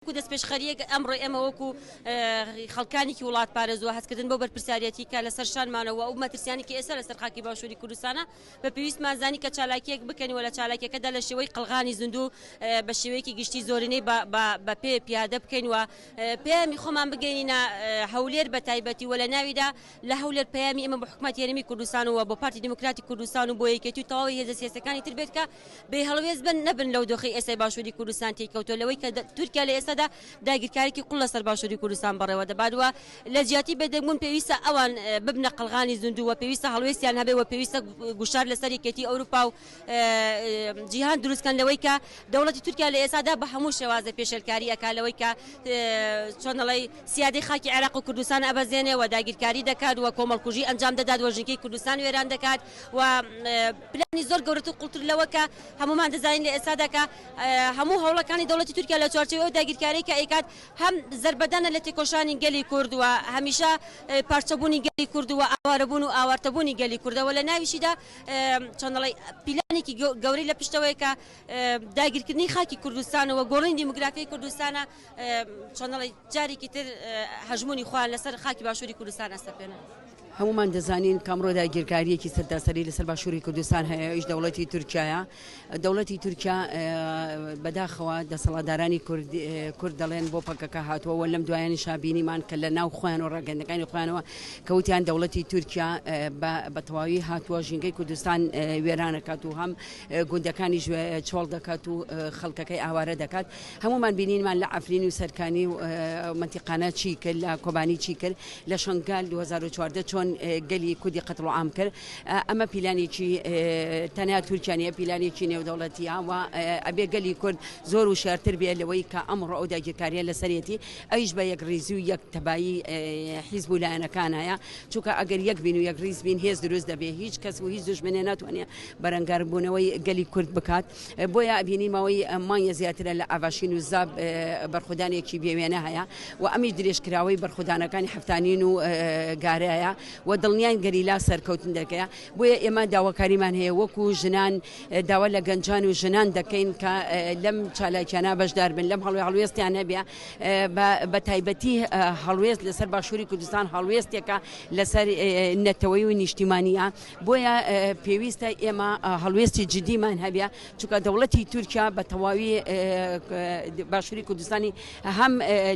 دەست پێشخەریەک ئەمڕۆ ئێمە وەکو خەڵکانێکی وڵات پارێزووە هەستکردن بۆ بەرپرسیارەتی کە لەسەر شانمانەوە ئەو مەترسیانێکی ئێستا لەسەر خاکی باشووری کوردستانە بە پێویستمان زانی کە چالاکیەک بکەنەوە لە چالاکیەکەدا لە شێوەی قەڵغانی زیندوو بە شێوەیەکی گشتی زۆرینەی بە پێ پیادە بکەینەوە پەیامی خۆمان بگەینە هەولێر بە تایبەتی وە لە ناویدا لە هەولێر پەیامی ئێمە بە حکومەت یاریمی کوردستانەوە بۆ پارتی دموکراتی کوردستان و بۆ یەکێتی و تەواوی هێزە سیاسەکانی تر بێت کە بێ هەڵوێز بن نەبن لەو دۆخەی ئێستای باشووری کوردستان تێکەوتۆ لەوەی کە تورکیا لە ئێستادا داگیرکاریی قوڵ لەسەر باشووری کوردستان بەڕێوە دەبادوە لە جیاتی بەدەبوون پێویستە ئەوان ببنە قەڵغانی زیندوو و پێویستە هەڵوێستیان هەبێ و پێویستە گوشار لەسەر یەکێتی ئەوروپا و جیهان دروستکەن لەوەی کە دەوڵەتی تورکیا لە ئێستادا بە هەموو شێوازە پێشێلکاری ئەکا لەوەی کە چۆن دەڵێ سیادەی خاکی عێراق و کوردستان ئەبەزێنێ و داگیرکاری دەکات و کۆمەڵکوژی ئەنجام دەدات و ژنگەی کوردستان وێران دەکات و پلانی زۆر گەورەتر و قوڵتر لەوە کە هەمومان دەزانین لە ئێستادا کە هەموو هەوڵەکانی دەوڵەتی تورکیا لە چوارچێوەی داگیرکاری کە ئەیکات هەم زربەدانە لە تێکۆشانی گەلی کوردووە هەمیشە پارچەبوونی گەلی کوردووە ئاوارەبوون و ئاوارتەبوونی گەلی کوردەوە لە ناویشیدا چۆن دەڵێ پیلانێکی گەورەی لە پشتەوەی کە داگیرکردنی خاکی کوردستانەوە گۆڕینی دیموگرافیای کوردستانە چۆن دەڵێ جارێکی تر هەژمونی خۆیان لەسەر خاکی باشووری کوردستان ئەستەپێنن. هەمومان دەزانین کامڕۆ داگیرکاریەکی سەرداسەری لەسەر باشووری کوردستان هەیە ئەویش دەوڵەتی تورکیایە دەوڵەتی تورکیا بەداخەوە دەسەڵاتدارانی کورد دەڵێن بۆ پەکەکە هاتووە و لەم دوایانی شابینیمان کە لە ناو خۆیان و ڕاگەندەکانی خۆیانەوە کەوتیان دەوڵەتی تورکیا بە تەواوی هاتووە ژینگەی کوردستان وێرانەکات و هەم گوندەکانی چۆڵ دەکات و خەڵکەکەی ئاوارە دەکات هەمومان بینینمان لە عەفرین و سەرکانی و منتیقانە چی کرد لە کۆبانی چی کرد لە شەنگال 2014 چۆن گەلی کوردی قەتڵ و عام کرد ئەمە پیلانێکی تەنیا تورکیانە پیلانێکی نێودەوڵەتیە و ئەبێ گەلی کورد زۆر و شارتر بێت لەوەی کە ئەمڕۆ ئەو داگیرکاریە لەسەرەتی ئەویش بە یەک ڕێزی و یەک تەبایی حیزب و لایەنەکان هەیە چونکە ئەگەر یەک بین و یەک ڕیز بین هێز دروست دەبێ هیچ کەس و هیچ دوژمنێ ناتوانێت بەرەنگاربوونەوەی گەلی کورد بکات بۆیە ئەبینیمەوەی مانگە زیاترە لە ئاڤاشین و زاب بەرخودانێکی بێوێنە هەیە و ئەمیش درێژکراوەی بەرخودانەکانی هەفتانین و گارەیە و دڵنیان گەریلا سەرکەوتن دەکەیە بۆیە ئێمە داواکاریمان هەیە وەکو ژنان داوا لە گەنجان و ژنان دەکەین کە لەم چالاکیانە بەشدار بن لەم هەڵوێستیان هەبێ بە تایبەتی هەڵوێست لەسەر باشووری کوردستان هەڵوێستێکە لەسەر نەتەوەی و نیشتیمانیە بۆیە پێویستە ئێمە هەڵوێستی جدیمان هەبێ چونکە دەوڵەتی تورکیا بە تەواوی باشووری کوردستانی هەم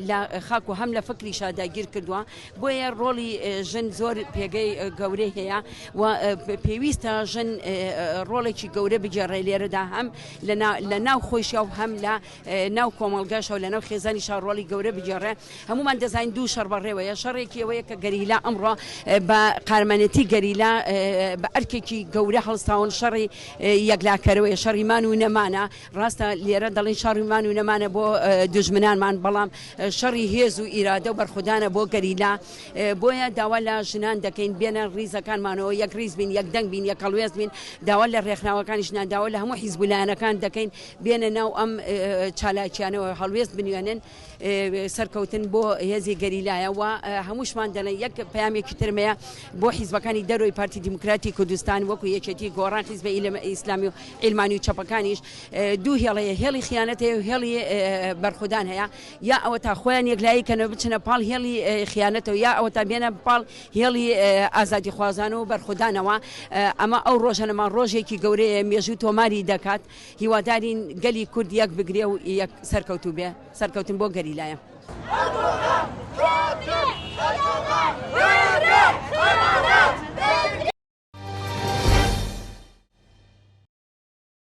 لە خاک و هەم لە فکریشا داگیر کردووە بۆیە ڕۆڵی ژن زۆر پێگەی گەورەی هەیە و پێویستە ژن ڕۆڵێکی گەورە بگێڕێ لێرەدا هەم لە ناو خۆیشە و هەم لە ناو کۆمەڵگەشە و لە ناو خێزانیشا ڕۆڵی گەورە بگێڕێ هەمومان دەزانین دوو شەڕ بەڕێوەیە شەڕێکی ئەوەیە کە گەریلا ئەمڕۆ بە قارمانەتی گەریلا بە ئەرکێکی گەورە هەڵستاون شەڕی یەکلاکەرەوەی شەڕی مان و نەمانە ڕاستە لێرە دەڵێن شەڕی مان و نەمانە بۆ دوژمنانمان بەڵام شەڕی هێز و ئیرادە و بەرخودانە بۆ گەریلا بۆیە داوا لە ژنان دەکەین بێنە ڕیزەکانمانەوە یەک ڕیز بین یەک دەنگ بین یەک هەڵوێست بین داوا لە ڕێکخراوەکانیشنان داوا لە هەموو حیزب و لایەنەکان دەکەین بێنە ناو ئەم چالاکیانەوە هەڵوێست بنوێنن سەرکەوتن بۆ هێزی گەریلایە و هەمووشمان دەڵێن یەک پەیامێکی ترمەیە بۆ حیزبەکانی دەرۆی پارتی دیموکراتی کوردستان وەکو یەکێتی گۆڕان حیزبە ئیسلامی و عیلمانی و چەپەکانیش دوو هێڵەیە هێڵی خیانەت هەیە و هێڵی بەرخودان هەیە یا ئەوە تا خۆیان یەکلایی کەنەوە بچنە پاڵ هێڵی خیانەتەوە یا ئەوە تا بێنە پاڵ هێڵی ئازادی خوازان و بەرخودانەوە ئەمە ئەو ڕۆژەنەمان ڕۆژێکی گەورەیە مێژوو تۆماری دەکات هیوادارین گەلی کورد یەک بگرێ و یەک سەرکەوتوو بێ سەرکەوتن بۆ گەریلایە.